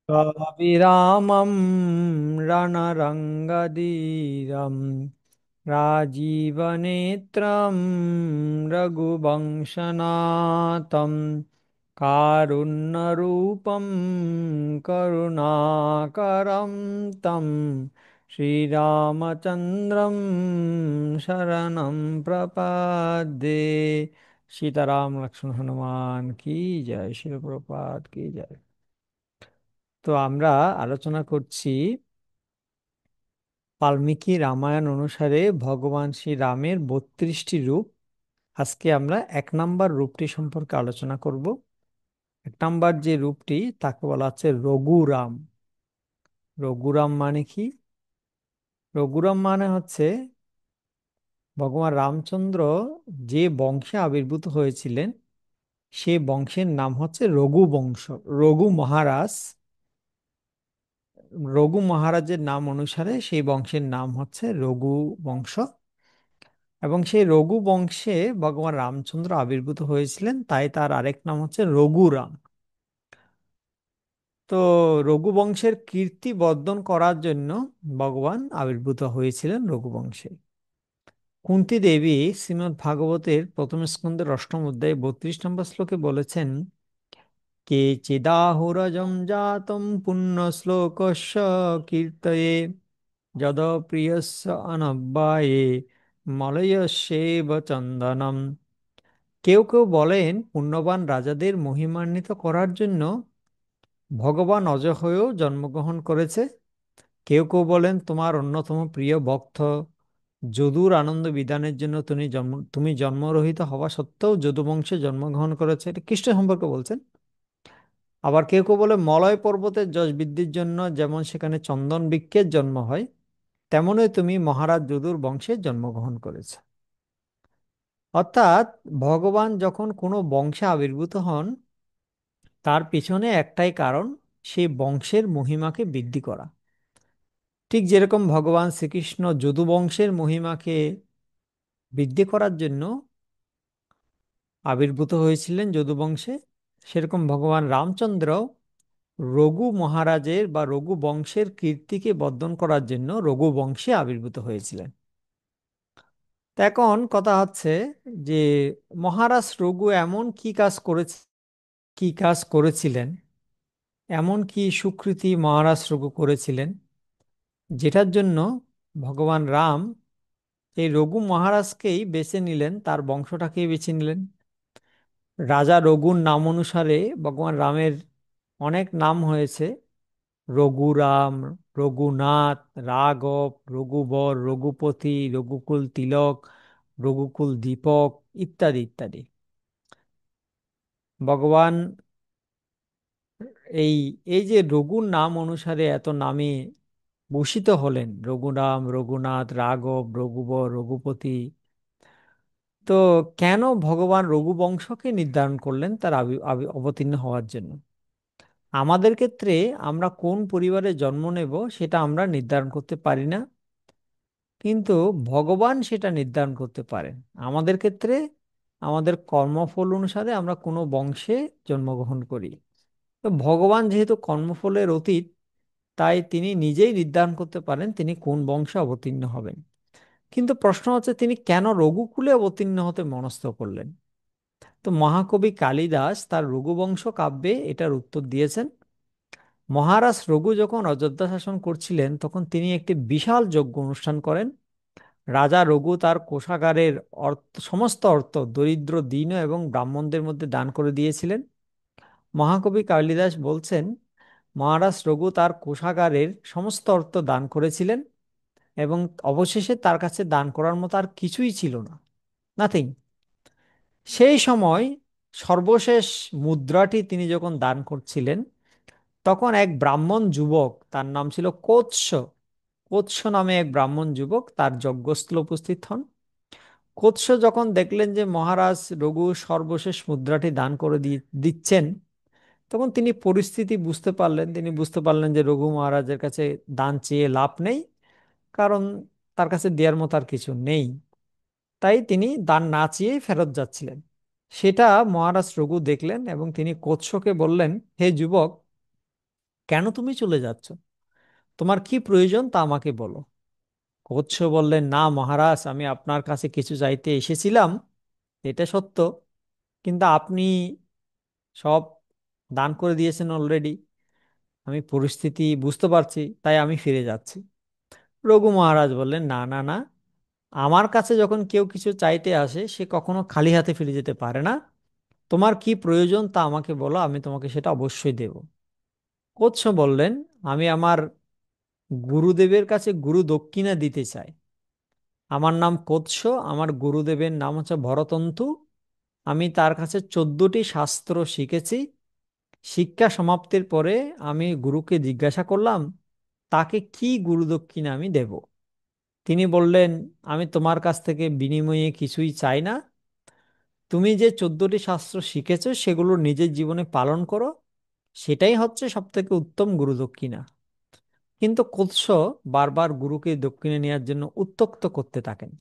कविरामं रणरङ्गधीरं राजीवनेत्रं रघुवंशनाथं कारुण्यरूपं करुणाकरं तं श्रीरामचन्द्रं शरणं प्रपद्ये। सीताराम लक्ष्मण हनुमान की जय। श्री प्रभुपाद की जय। তো আমরা আলোচনা করছি বাল্মীকি রামায়ণ অনুসারে ভগবান শ্রী রামের 32টি রূপ। আজকে আমরা 1 নম্বর রূপটি সম্পর্কে আলোচনা করব। 1 নম্বর যে রূপটি তাকে বলা হচ্ছে রঘুরাম। রঘুরাম মানে কি? রঘুরাম মানে হচ্ছে ভগবান রামচন্দ্র যে বংশে আবির্ভূত হয়েছিলেন সেই বংশের নাম হচ্ছে রঘু বংশ। রঘু মহারাজ, রঘু মহারাজের নাম অনুসারে সেই বংশের নাম হচ্ছে রঘু বংশ। এবং সেই রঘু বংশে ভগবান রামচন্দ্র আবির্ভূত হয়েছিলেন, তাই তার আরেক নাম হচ্ছে রঘুরাম। তো রঘু বংশের কীর্তি বর্ধন করার জন্য ভগবান আবির্ভূত হয়েছিলেন রঘু বংশে। কুন্তী দেবী শ্রীমদ্ ভাগবতের প্রথম স্কন্ধের অষ্টম অধ্যায়ে 32 নম্বর শ্লোকে বলেছেন, কে চিদাহুরজম জাতম পুণ্য শ্লোকস্য কীর্তয়ে যদ প্রিয়স্য অনব্বায়ে মলয়স্যেব চন্দনম। কেউ কেউ বলেন পুণ্যবান রাজাদের মহিমান্বিত করার জন্য ভগবান অজ হয়েও জন্মগ্রহণ করেছে। কেউ কেউ বলেন তোমার অন্যতম প্রিয় ভক্ত যদুর আনন্দ বিধানের জন্য তুমি জন্মরহিত হওয়া সত্ত্বেও যদু বংশে জন্মগ্রহণ করেছে। এটা কৃষ্ণ সম্পর্কে বলছেন। আবার কেউ কেউ বলে মলয় পর্বতের যশ বৃদ্ধির জন্য যেমন সেখানে চন্দন বৃক্ষের জন্ম হয়, তেমনই তুমি মহারাজ যদুর বংশে জন্মগ্রহণ করেছে। অর্থাৎ ভগবান যখন কোনো বংশে আবির্ভূত হন তার পিছনে একটাই কারণ, সেই বংশের মহিমাকে বৃদ্ধি করা। ঠিক যেরকম ভগবান শ্রীকৃষ্ণ যদু বংশের মহিমাকে বৃদ্ধি করার জন্য আবির্ভূত হয়েছিলেন যদু বংশে, সেরকম ভগবান রামচন্দ্র রঘু মহারাজের বা রঘু বংশের কীর্তিকে বর্ধন করার জন্য রঘু বংশে আবির্ভূত হয়েছিলেন। তা এখন কথা হচ্ছে যে মহারাজ রঘু এমন কি কাজ করেছিলেন, এমন কি সুকৃতি মহারাজ রঘু করেছিলেন, যেটার জন্য ভগবান রাম এই রঘু মহারাজকেই বেছে নিলেন, তার বংশটাকেই বেছে নিলেন। রাজা রঘুর নাম অনুসারে ভগবান রামের অনেক নাম হয়েছে: রঘুরাম, রঘুনাথ, রাঘব, রঘুবর, রঘুপতি, রঘুকুল তিলক, রঘুকুল দীপক ইত্যাদি ইত্যাদি। ভগবান এই এই যে রঘুর নাম অনুসারে এত নামে ভূষিত হলেন, রঘুরাম, রঘুনাথ, রাঘব, রঘুবর, রঘুপতি, তো কেন ভগবান রঘুবংশকে নির্ধারণ করলেন তার অবতীর্ণ হওয়ার জন্য? আমাদের ক্ষেত্রে আমরা কোন পরিবারে জন্ম নেব সেটা আমরা নির্ধারণ করতে পারি না, কিন্তু ভগবান সেটা নির্ধারণ করতে পারেন। আমাদের ক্ষেত্রে আমাদের কর্মফল অনুসারে আমরা কোনো বংশে জন্মগ্রহণ করি। তো ভগবান যেহেতু কর্মফলের অতীত, তাই তিনি নিজেই নির্ধারণ করতে পারেন তিনি কোন বংশে অবতীর্ণ হবেন। কিন্তু প্রশ্ন হচ্ছে তিনি কেন রঘুকুলে অবতীর্ণ হতে মনস্থ করলেন? তো মহাকবি কালিদাস তার রঘুবংশ কাব্যে এটার উত্তর দিয়েছেন। মহারাজ রঘু যখন অযোধ্যা শাসন করছিলেন তখন তিনি একটি বিশাল যজ্ঞ অনুষ্ঠান করেন। রাজা রঘু তার কোষাগারের সমস্ত অর্থ দরিদ্র দীন এবং ব্রাহ্মণদের মধ্যে দান করে দিয়েছিলেন। মহাকবি কালিদাস বলছেন, মহারাজ রঘু তার কোষাগারের সমস্ত অর্থ দান করেছিলেন এবং অবশেষে তার কাছে দান করার মতো আর কিছুই ছিল না, নাথিং। সেই সময় সর্বশেষ মুদ্রাটি তিনি যখন দান করছিলেন তখন এক ব্রাহ্মণ যুবক, তার নাম ছিল কোৎস, কোৎস নামে এক ব্রাহ্মণ যুবক তার যজ্ঞস্থলে উপস্থিত হন। কোৎস যখন দেখলেন যে মহারাজ রঘু সর্বশেষ মুদ্রাটি দান করে দিচ্ছেন, তখন তিনি পরিস্থিতি বুঝতে পারলেন। তিনি বুঝতে পারলেন যে রঘু মহারাজের কাছে দান চেয়ে লাভ নেই, কারণ তার কাছে দেওয়ার মতো আর কিছু নেই। তাই তিনি দান না চেয়েই ফেরত যাচ্ছিলেন। সেটা মহারাজ রঘু দেখলেন এবং তিনি কোৎসকে বললেন, হে যুবক, কেন তুমি চলে যাচ্ছ? তোমার কি প্রয়োজন তা আমাকে বলো। কচ্ছ বললেন, না মহারাজ, আমি আপনার কাছে কিছু চাইতে এসেছিলাম, এটা সত্য, কিন্তু আপনি সব দান করে দিয়েছেন অলরেডি। আমি পরিস্থিতি বুঝতে পারছি, তাই আমি ফিরে যাচ্ছি। রঘু মহারাজ বললেন, না না না, আমার কাছে যখন কেউ কিছু চাইতে আসে সে কখনো খালি হাতে ফিরে যেতে পারে না। তোমার কি প্রয়োজন তা আমাকে বলো, আমি তোমাকে সেটা অবশ্যই দেব। কচ্ছ বললেন, আমি আমার গুরুদেবের কাছে গুরু দক্ষিণা দিতে চাই। আমার নাম কৎস, আমার গুরুদেবের নাম হচ্ছে ভরতন্তু। আমি তার কাছে 14টি শাস্ত্র শিখেছি। শিক্ষা সমাপ্তির পরে আমি গুরুকে জিজ্ঞাসা করলাম তাকে কি গুরু দক্ষিণা আমি দেব। তিনি বললেন, আমি তোমার কাছ থেকে বিনিময়ে কিছুই চাই না। তুমি যে 14টি শাস্ত্র শিখেছো সেগুলো নিজের জীবনে পালন করো, সেটাই হচ্ছে সব থেকে উত্তম গুরু দক্ষিণা। কিন্তু কৎস বারবার গুরুকে দক্ষিণা নেওয়ার জন্য উত্ত্যক্ত করতে থাকেন।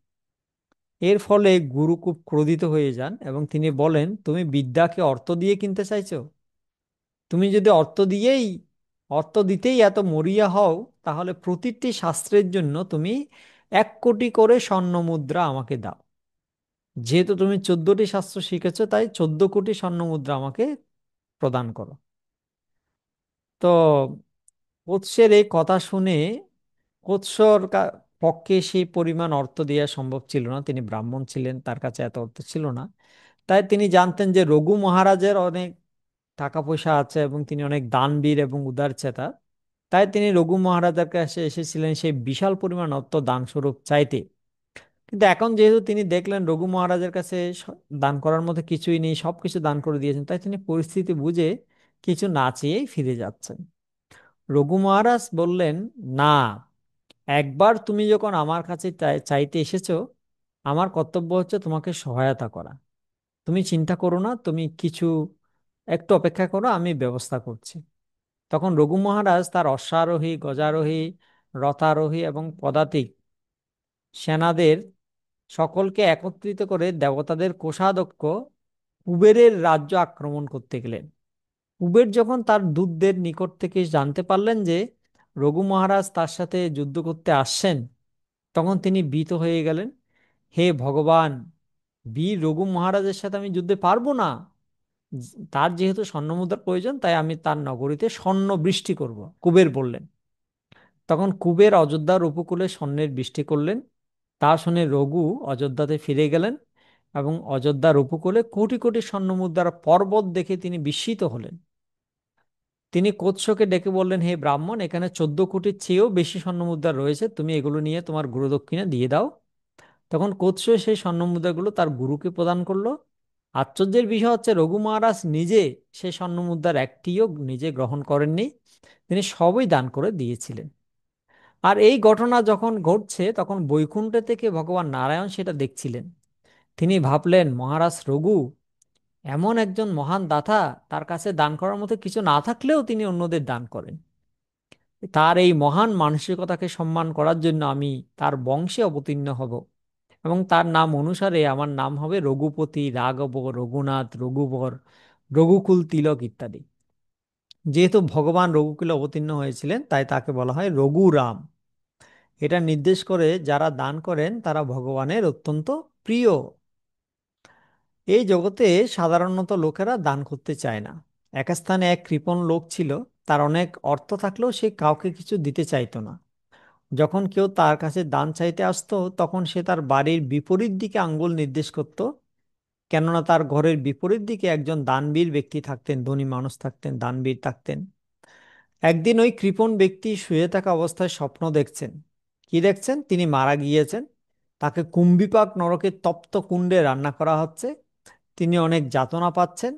এর ফলে গুরু খুব ক্রোধিত হয়ে যান এবং তিনি বলেন, তুমি বিদ্যাকে অর্থ দিয়ে কিনতে চাইছো? তুমি যদি অর্থ দিতেই এত মরিয়া হও, তাহলে প্রতিটি শাস্ত্রের জন্য তুমি 1 কোটি করে স্বর্ণ মুদ্রা আমাকে দাও। যেহেতু তুমি 14টি শাস্ত্র শিখেছো, তাই 14 কোটি স্বর্ণ মুদ্রা আমাকে প্রদান করো। তো কোৎসের এই কথা শুনে পক্ষে সেই পরিমাণ অর্থ দেওয়া সম্ভব ছিল না, তিনি ব্রাহ্মণ ছিলেন, তার কাছে এত অর্থ ছিল না। তাই তিনি জানতেন যে রঘু মহারাজের অনেক টাকা পয়সা আছে এবং তিনি অনেক দানবীর এবং উদারচেতা। তাই তিনি রঘু মহারাজার কাছে এসেছিলেন সেই বিশাল পরিমাণ অর্থ দান স্বরূপ চাইতে। কিন্তু এখন যেহেতু তিনি দেখলেন রঘু মহারাজের কাছে দান করার মতো কিছুই নেই, সবকিছু দান করে দিয়েছেন, তাই তিনি পরিস্থিতি বুঝে কিছু না চেয়েই ফিরে যাচ্ছেন। রঘু মহারাজ বললেন, না, একবার তুমি যখন আমার কাছে চাইতে এসেছো, আমার কর্তব্য হচ্ছে তোমাকে সহায়তা করা। তুমি চিন্তা করো না, তুমি কিছু একটু অপেক্ষা করো, আমি ব্যবস্থা করছি। তখন রঘু মহারাজ তার অশ্বারোহী, গজারোহী, রথারোহী এবং পদাতিক সেনাদের সকলকে একত্রিত করে দেবতাদের কোষাধ্যক্ষ কুবেরের রাজ্য আক্রমণ করতে গেলেন। কুবের যখন তার দূতদের নিকট থেকে জানতে পারলেন যে রঘু মহারাজ তার সাথে যুদ্ধ করতে আসছেন, তখন তিনি ভীত হয়ে গেলেন। হে ভগবান, বীর রঘু মহারাজের সাথে আমি যুদ্ধে পারবো না। তার যেহেতু স্বর্ণমুদ্রার প্রয়োজন, তাই আমি তার নগরীতে স্বর্ণ বৃষ্টি করব, কুবের বললেন। তখন কুবের অযোধ্যার উপকূলে স্বর্ণের বৃষ্টি করলেন। তা শুনে রঘু অযোধ্যাতে ফিরে গেলেন এবং অযোধ্যার উপকূলে কোটি কোটি স্বর্ণমুদ্রার পর্বত দেখে তিনি বিস্মিত হলেন। তিনি কোৎসকে ডেকে বললেন, হে ব্রাহ্মণ, এখানে 14 কোটির চেয়েও বেশি স্বর্ণমুদ্রা রয়েছে, তুমি এগুলো নিয়ে তোমার গুরুদক্ষিণা দিয়ে দাও। তখন কোৎস সেই স্বর্ণমুদ্রাগুলো তার গুরুকে প্রদান করলো। আশ্চর্যের বিষয় হচ্ছে রঘু মহারাজ নিজে সেই স্বর্ণমুদ্রার একটিও নিজে গ্রহণ করেননি, তিনি সবই দান করে দিয়েছিলেন। আর এই ঘটনা যখন ঘটছে তখন বৈকুণ্ঠ থেকে ভগবান নারায়ণ সেটা দেখছিলেন। তিনি ভাবলেন, মহারাজ রঘু এমন একজন মহান দাতা, তার কাছে দান করার মতো কিছু না থাকলেও তিনি অন্যদের দান করেন। তার এই মহান মানসিকতাকে সম্মান করার জন্য আমি তার বংশে অবতীর্ণ হব এবং তার নাম অনুসারে আমার নাম হবে রঘুপতি, রাঘব, রঘুনাথ, রঘুবর, রঘুকুল তিলক ইত্যাদি। যেহেতু ভগবান রঘুকুলে অবতীর্ণ হয়েছিলেন, তাই তাকে বলা হয় রঘুরাম। এটা নির্দেশ করে যারা দান করেন তারা ভগবানের অত্যন্ত প্রিয়। এই জগতে সাধারণত লোকেরা দান করতে চায় না। এক স্থানে এক কৃপণ লোক ছিল, তার অনেক অর্থ থাকলেও সে কাউকে কিছু দিতে চাইতো না। যখন কেউ তার কাছে দান চাইতে আসতো, তখন সে তার বাড়ির বিপরীত দিকে আঙ্গুল নির্দেশ করত, কেননা তার ঘরের বিপরীত দিকে একজন দানবীর ব্যক্তি থাকতেন, ধনী মানুষ থাকতেন, দানবীর থাকতেন। একদিন ওই কৃপণ ব্যক্তি শুয়ে থাকা অবস্থায় স্বপ্ন দেখছেন। কি দেখছেন? তিনি মারা গিয়েছেন, তাকে কুম্ভিপাক নরকের তপ্ত কুণ্ডে রান্না করা হচ্ছে, তিনি অনেক যাতনা পাচ্ছেন।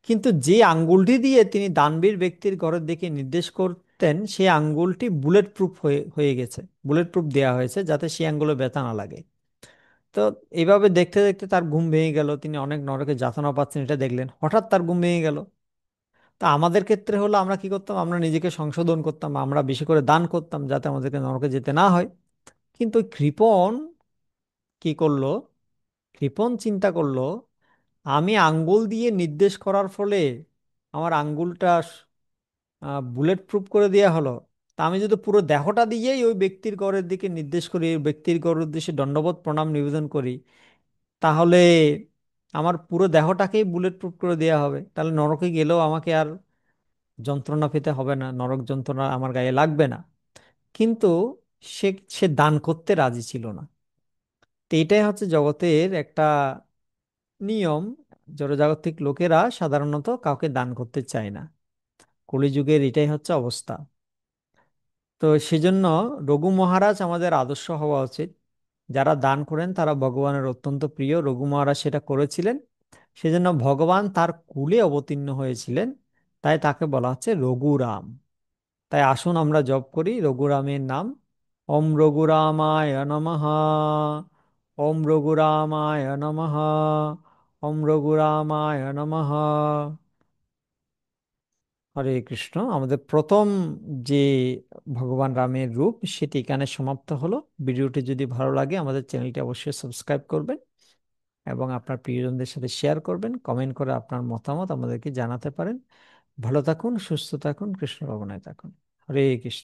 কিন্তু যে আঙ্গুলটি দিয়ে তিনি দানবীর ব্যক্তির ঘরের দিকে নির্দেশ করতেন, সেই আঙ্গুলটি বুলেট প্রুফ হয়ে হয়ে গেছে, বুলেট প্রুফ দেওয়া হয়েছে যাতে সেই আঙ্গুলে ব্যথা না লাগে। তো এইভাবে দেখতে দেখতে তার ঘুম ভেঙে গেল, তিনি অনেক নরকে যাতনা পাচ্ছেন এটা দেখলেন, হঠাৎ তার ঘুম ভেঙে গেল। তা আমাদের ক্ষেত্রে হলো আমরা কি করতাম, আমরা নিজেকে সংশোধন করতাম, আমরা বেশি করে দান করতাম যাতে আমাদেরকে নরকে যেতে না হয়। কিন্তু ওই কৃপণ কি করলো? কৃপণ চিন্তা করলো, আমি আঙ্গুল দিয়ে নির্দেশ করার ফলে আমার আঙ্গুলটা বুলেট প্রুফ করে দেওয়া হলো, তা আমি যদি পুরো দেহটা দিয়েই ওই ব্যক্তির গড়ের দিকে নির্দেশ করি, ওই ব্যক্তির গড়ের উদ্দেশ্যে দণ্ডবত প্রণাম নিবেদন করি, তাহলে আমার পুরো দেহটাকেই বুলেট প্রুফ করে দেওয়া হবে, তাহলে নরকে গেলেও আমাকে আর যন্ত্রণা পেতে হবে না, নরক যন্ত্রণা আমার গায়ে লাগবে না। কিন্তু সে সে দান করতে রাজি ছিল না। তো এটাই হচ্ছে জগতের একটা নিয়ম, জড়জাগতিক লোকেরা সাধারণত কাউকে দান করতে চায় না। কলিযুগের এটাই হচ্ছে অবস্থা। তো সেজন্য রঘু মহারাজ আমাদের আদর্শ হওয়া উচিত। যারা দান করেন তারা ভগবানের অত্যন্ত প্রিয়, রঘু মহারাজ সেটা করেছিলেন। সেজন্য ভগবান তার কুলে অবতীর্ণ হয়েছিলেন, তাই তাকে বলা হচ্ছে রঘুরাম। তাই আসুন আমরা জপ করি রঘুরামের নাম। ওম রঘুরামায় নমঃ, ওম রঘুরামায় নমঃ, ওম রঘুরামায় নমঃ। হরে কৃষ্ণ। আমাদের প্রথম যে ভগবান রামের রূপ সেটি এখানে সমাপ্ত হলো। ভিডিওটি যদি ভালো লাগে আমাদের চ্যানেলটি অবশ্যই সাবস্ক্রাইব করবেন এবং আপনার প্রিয়জনদের সাথে শেয়ার করবেন। কমেন্ট করে আপনার মতামত আমাদেরকে জানাতে পারেন। ভালো থাকুন, সুস্থ থাকুন, কৃষ্ণ ভাবনায় থাকুন। হরে কৃষ্ণ।